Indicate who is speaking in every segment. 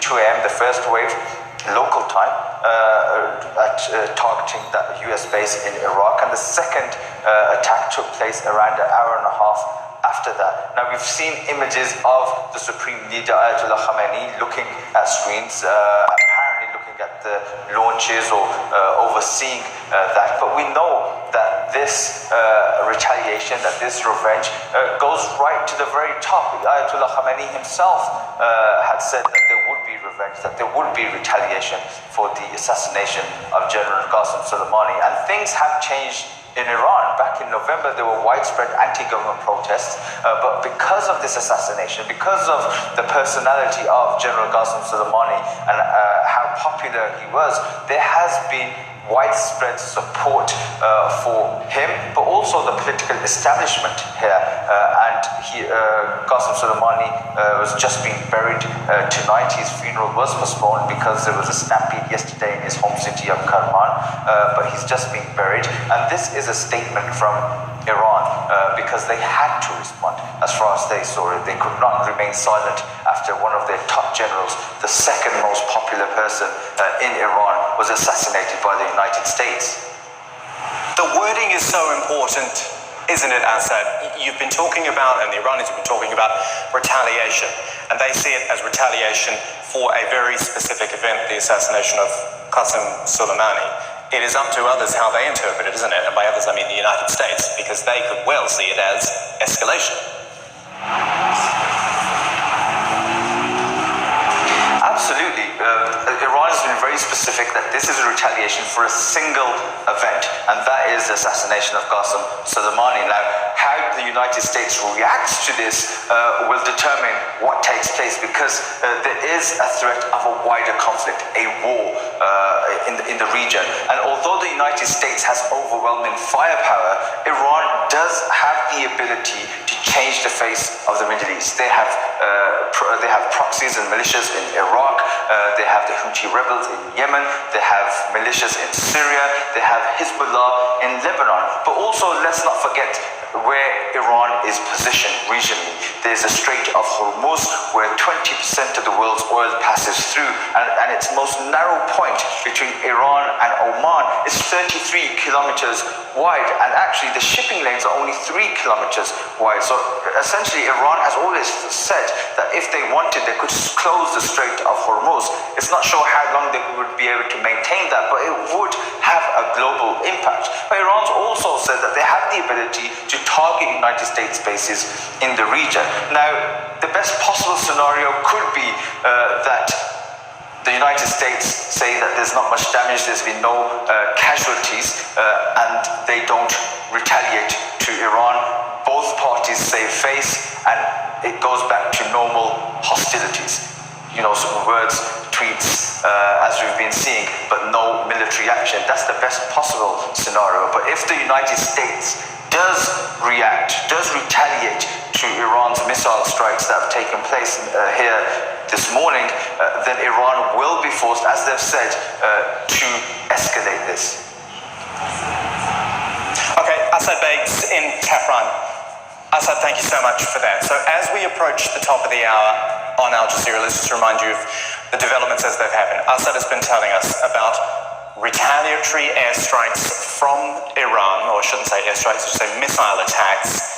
Speaker 1: 2 a.m., the first wave, local time, targeting that US base in Iraq, and the second attack took place around an hour and a half after that. Now, we've seen images of the Supreme Leader Ayatollah Khamenei looking at screens, apparently looking at the launches or overseeing that, but we know that this retaliation, that this revenge goes right to the very top. Ayatollah Khamenei himself had said that there would be revenge, that there would be retaliation for the assassination of General Qasem Soleimani, and things have changed in Iran. Back in November, there were widespread anti-government protests, but because of this assassination, because of the personality of General Qasem Soleimani and how popular he was, there has been widespread support for him, but also the political establishment here. Qasem Soleimani was just being buried tonight. His funeral was postponed because there was a stampede yesterday in his home city of Kerman, but he's just being buried. And this is a statement from Iran because they had to respond as far as they saw it. They could not remain silent after one of their top generals, the second most popular person in Iran, was assassinated by the United States.
Speaker 2: The wording is so important, isn't it, Assad? You've been talking about, and the Iranians have been talking about, retaliation, and they see it as retaliation for a very specific event, the assassination of Qasem Soleimani. It is up to others how they interpret it, isn't it? And by others, I mean the United States, because they could well see it as escalation.
Speaker 1: Absolutely. Iran has been very specific that this is a retaliation for a single event, and that is the assassination of Qasem Soleimani. Now, how the United States reacts to this will determine what takes place, because there is a threat of a wider conflict, a war in the region. And although the United States has overwhelming firepower, Iran does have the ability to change the face of the Middle East. They have proxies and militias in Iraq. They have the Houthi rebels in Yemen. They have militias in Syria. They have Hezbollah in Lebanon. But also, let's not forget where Iran is positioned regionally. There's a Strait of Hormuz where 20% of the world's oil passes through, and its most narrow point between Iran and Oman is 33 kilometers wide, and actually the shipping lanes are only 3 kilometers wide. So essentially, Iran has always said that if they wanted, they could close the Strait of Hormuz. It's not sure how long they would be able to maintain that, but it would have a global impact. But Iran's also said that they have the ability to target United States bases in the region. Now, the best possible scenario could be that the United States say that there's not much damage, there's been no casualties, and they don't retaliate to Iran. Both parties save face, and it goes back to normal hostilities. You know, some words, tweets, as we've been seeing, but no military action. That's the best possible scenario. But if the United States does react, does retaliate to Iran's missile strikes that have taken place here this morning, then Iran will be forced, as they've said, to escalate this.
Speaker 2: Okay, Assad Bey in Tehran. Assad, thank you so much for that. So as we approach the top of the hour on Al Jazeera, let's just remind you of the developments as they've happened. Assad has been telling us about retaliatory airstrikes from Iran, or I shouldn't say airstrikes, I should say missile attacks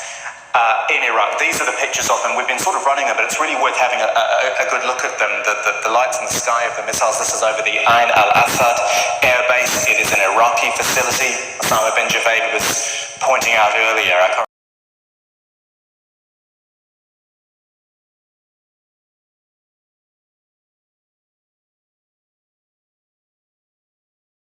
Speaker 2: in Iraq. These are the pictures of them. We've been sort of running them, but it's really worth having a good look at them. The lights in the sky of the missiles. This is over the Ain al-Assad air base. It is an Iraqi facility. Osama bin Javed was pointing out earlier.